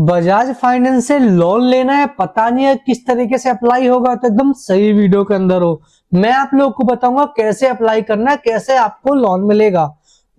Bajaj finance से loan लेना है, पता नहीं है किस तरीके से अप्लाई होगा, तो एकदम सही वीडियो के अंदर हो। मैं आप लोग को बताऊंगा कैसे अप्लाई करना है, कैसे आपको लोन मिलेगा।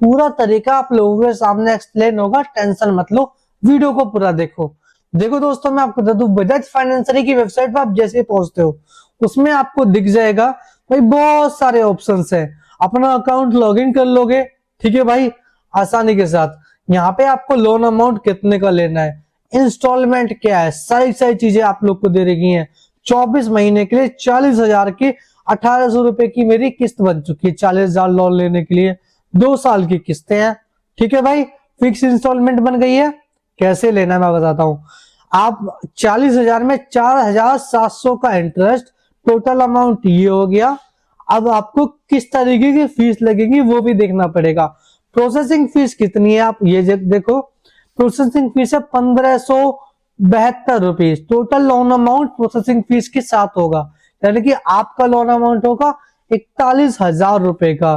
पूरा तरीका आप लोगों के सामने एक्सप्लेन होगा, टेंशन मत लो, वीडियो को पूरा देखो। देखो दोस्तों, मैं आपको बता दूं, बजाज फाइनेंसरी की वेबसाइट पर आप जैसे ही पहुंचते हो उसमें आपको दिख जाएगा भाई बहुत सारे ऑप्शंस है। अपना अकाउंट लॉगिन कर लोगे, ठीक है भाई, आसानी के साथ। यहाँ पे आपको लोन अमाउंट कितने का लेना है, इंस्टॉलमेंट क्या है, सारी सारी चीजें आप लोग को दे रखी हैं। 24 महीने के लिए 40,000 की 1,800 रुपए की मेरी किस्त बन चुकी है। 40,000 लोन लेने के लिए 2 साल की किस्तें हैं, ठीक है भाई। फिक्स इंस्टॉलमेंट बन गई है। कैसे लेना है मैं बताता हूँ। आप 40,000 में 4,700 का इंटरेस्ट, टोटल अमाउंट ये हो गया। अब आपको किस तरीके की फीस लगेगी वो भी देखना पड़ेगा। प्रोसेसिंग फीस कितनी है आप ये देखो। प्रोसेसिंग फीस है 1,572 rupees. Total loan amount processing fees के साथ होगा, यानी कि आपका लोन अमाउंट होगा 41,000 रुपए का।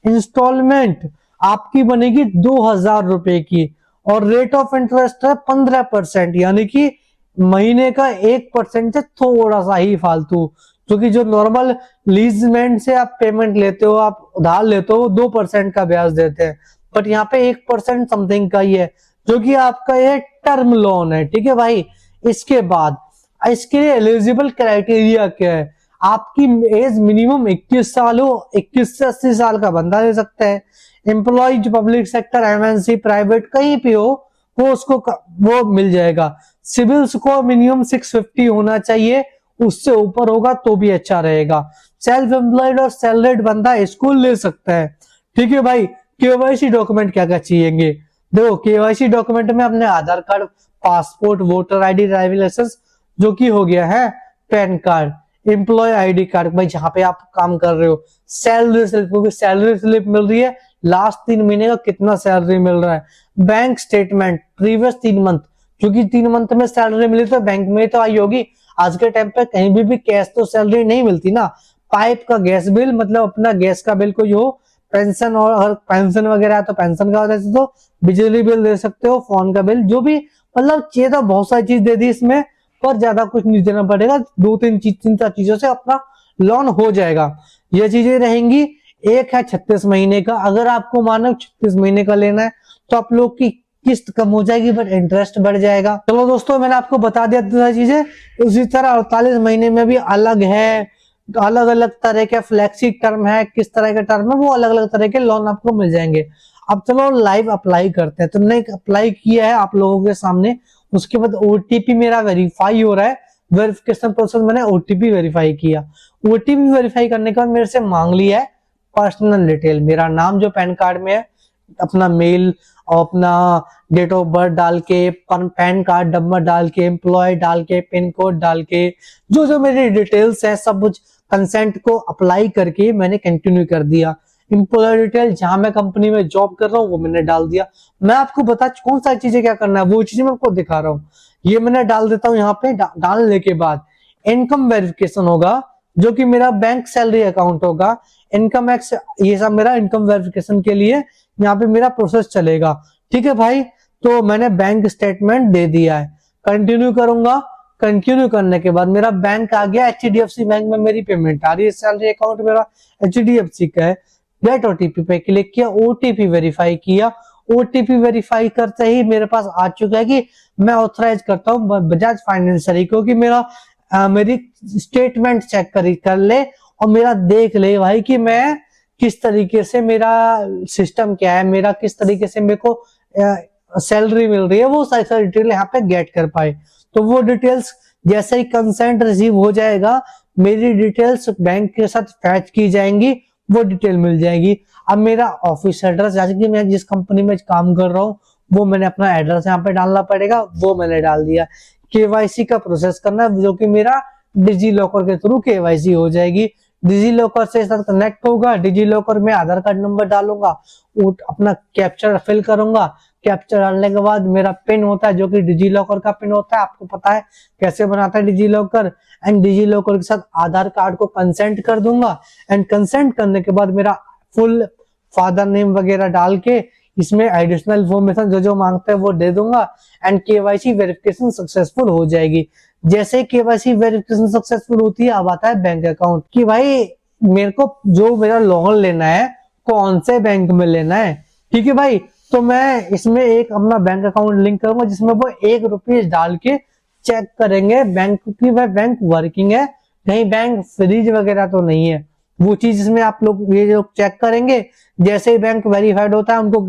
इंस्टॉलमेंट आपकी बनेगी 2,000 रुपए की, और रेट ऑफ इंटरेस्ट है 15%, यानी कि महीने का 1% से थोड़ा सा ही फालतू। क्योंकि जो नॉर्मल लीजमेंट से आप पेमेंट लेते हो, आप उधार लेते हो, 2% का ब्याज देते हैं, बट यहाँ पे 1% समथिंग का ही है, जो कि आपका ये टर्म लोन है, ठीक है भाई। इसके बाद इसके लिए एलिजिबल क्राइटेरिया क्या है। आपकी एज मिनिमम 21 साल हो, 21 से 80 साल का बंदा ले सकता है। Employ public sector, MNC, private कहीं भी हो, वो उसको वो मिल जाएगा। सिविल स्कोर मिनिमम 650 होना चाहिए, उससे ऊपर होगा तो भी अच्छा रहेगा। सेल्फ एम्प्लॉयड और सैलरीड बंदा इसको ले सकता है, ठीक है भाई। केवाईसी डॉक्यूमेंट क्या क्या चाहिए, देखो केवाईसी डॉक्यूमेंट में अपने Aadhaar card, passport, voter ID, driving licence, जो कि हो गया है PAN card, employ ID card, भाई जहां पे आप काम कर रहे हो, सैलरी स्लिप, क्योंकि सैलरी स्लिप मिल रही है लास्ट 3 महीने का कितना सैलरी मिल रहा है। बैंक स्टेटमेंट प्रीवियस 3 मंथ, क्योंकि 3 मंथ में सैलरी मिली तो बैंक में तो आई होगी। आज के टाइम पे कहीं भी कैश तो सैलरी नहीं मिलती ना। पाइप का गैस बिल, मतलब अपना गैस का बिल कोई हो, पेंशन, और अगर पेंशन वगैरह है तो पेंशन का दे सकते हो, बिजली बिल दे सकते हो, फोन का बिल, जो भी मतलब चाहिए था बहुत सारी चीज दे दी इसमें, पर ज्यादा कुछ नहीं देना पड़ेगा। 2-3 चीजों से अपना लोन हो जाएगा। ये चीजें रहेंगी। एक है 36 महीने का, अगर आपको मानो 36 महीने का लेना है तो आप लोग की किस्त कम हो जाएगी, बट इंटरेस्ट बढ़ जाएगा। चलो दोस्तों, मैंने आपको बता दिया सारी चीजें। उसी तरह 48 महीने में भी अलग है, अलग अलग तरह के फ्लेक्सी टर्म है, किस तरह के टर्म है वो अलग अलग तरह के लोन आपको मिल जाएंगे। अब चलो लाइव अप्लाई करते हैं। तुमने अप्लाई किया है आप लोगों के सामने, उसके बाद ओटीपी मेरा वेरीफाई हो रहा है। वेरिफिकेशन प्रोसेस मैंने ओटीपी वेरीफाई किया। ओटीपी वेरीफाई करने के बाद मेरे से मांग लिया है पर्सनल डिटेल, मेरा नाम जो पैन कार्ड में है, अपना मेल और अपना डेट ऑफ बर्थ डाल के, पैन कार्ड नंबर डाल के, एम्प्लॉय डाल के, पिन कोड डाल के, जो जो मेरी डिटेल्स है सब कुछ कंसेंट को अप्लाई करके मैंने कंटिन्यू कर दिया। एम्प्लॉय डिटेल जहां मैं कंपनी में जॉब कर रहा हूँ वो मैंने डाल दिया। मैं आपको बता कौन सा चीजें क्या करना है वो चीजें मैं आपको दिखा रहा हूँ। ये मैंने डाल देता हूँ यहाँ पे। डालने के बाद इनकम वेरिफिकेशन होगा, जो कि मेरा बैंक सैलरी अकाउंट होगा। इनकम एक्स, ये सब मेरा इनकम वेरिफिकेशन के लिए यहाँ पे मेरा प्रोसेस चलेगा, ठीक है भाई। तो मैंने बैंक स्टेटमेंट दे दिया है, कंटिन्यू करूंगा। कंटिन्यू करने के बाद मेरा बैंक आ गया, एचडीएफसी बैंक में मेरी पेमेंट आ रही है, सैलरी अकाउंट मेरा एचडीएफसी का है। गेट ओटीपी पे क्लिक किया, ओटीपी वेरीफाई किया। ओटीपी वेरीफाई करते ही मेरे पास आ चुका है कि मैं ऑथराइज करता हूँ बजाज फाइनेंसरी को कि मेरी स्टेटमेंट चेक कर ले और मेरा देख ले भाई कि मैं किस तरीके से, मेरा सिस्टम क्या है, मेरा किस तरीके से मेरे को सैलरी मिल रही है, वो सारी सारी डिटेल यहाँ पे गेट कर पाए। तो वो डिटेल्स जैसे ही कंसेंट रिसीव हो जाएगा, मेरी डिटेल्स बैंक के साथ फैच की जाएंगी, वो डिटेल मिल जाएगी। अब मेरा ऑफिस एड्रेस, जैसे कि मैं जिस कंपनी में काम कर रहा हूँ वो मैंने अपना एड्रेस यहाँ पे डालना पड़ेगा, वो मैंने डाल दिया। केवाईसी का प्रोसेस करना है, जो कि मेरा डिजी लॉकर के थ्रू केवाईसी हो जाएगी। डिजी लॉकर से साथ कनेक्ट होगा, डिजी लॉकर में आधार कार्ड नंबर डालूंगा, अपना कैप्चर फिल करूंगा। कैप्चर डालने के बाद मेरा पिन होता है, जो कि डिजी लॉकर का पिन होता है, आपको पता है कैसे बनाता है digi locker. And digi locker के साथ आधार कार्ड को कंसेंट कर दूंगा। एंड कंसेंट करने के बाद मेरा फुल फादर नेम वगैरह डाल के इसमें एडिशनल इन्फॉर्मेशन जो जो मांगता है वो दे दूंगा एंड केवाईसी वेरिफिकेशन सक्सेसफुल हो जाएगी। जैसे केवाईसी वेरिफिकेशन सक्सेसफुल होती है, अब आता है बैंक अकाउंट कि भाई मेरे को जो मेरा लोन लेना है कौन से बैंक में लेना है। ठीक है भाई, तो मैं इसमें एक अपना बैंक अकाउंट लिंक करूंगा जिसमें वो 1 रुपये डाल के चेक करेंगे बैंक की वह बैंक वर्किंग है, कहीं बैंक फ्रीज वगैरह तो नहीं है। वो चीज इसमें आप लोग ये लोग चेक करेंगे। जैसे ही बैंक वेरीफाइड होता है उनको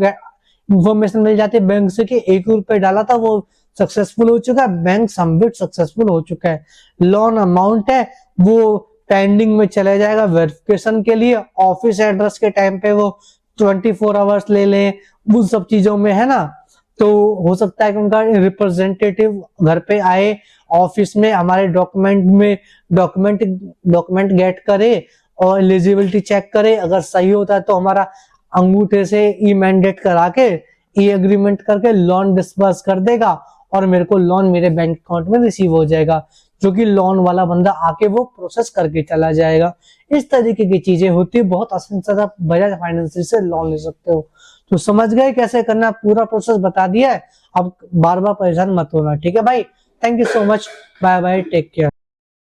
इंफॉर्मेशन मिल जाती है बैंक से कि 1 रुपये डाला था वो सक्सेसफुल हो चुका है, बैंक सबमिट सक्सेसफुल हो चुका है। लोन अमाउंट है वो पेंडिंग में चला जाएगा वेरिफिकेशन के लिए। ऑफिस एड्रेस के टाइम पे वो 24 आवर्स ले लें, उन सब चीजों में है ना। तो हो सकता है कि उनका रिप्रेजेंटेटिव घर पे आए ऑफिस में, हमारे डॉक्यूमेंट गेट करे और एलिजिबिलिटी चेक करे। अगर सही होता है तो हमारा अंगूठे से ई मैंडेट करा के ई एग्रीमेंट करके लोन डिस्बर्स कर देगा और मेरे को लोन मेरे बैंक अकाउंट में रिसीव हो जाएगा, जो कि लोन वाला बंदा आके वो प्रोसेस करके चला जाएगा। इस तरीके की चीजें होती है, बहुत आसान से आप बजाज फाइनेंस से लोन ले सकते हो। तो समझ गए कैसे करना, पूरा प्रोसेस बता दिया है। अब बार बार परेशान मत होना, ठीक है भाई। Thank you so much, bye bye, take care.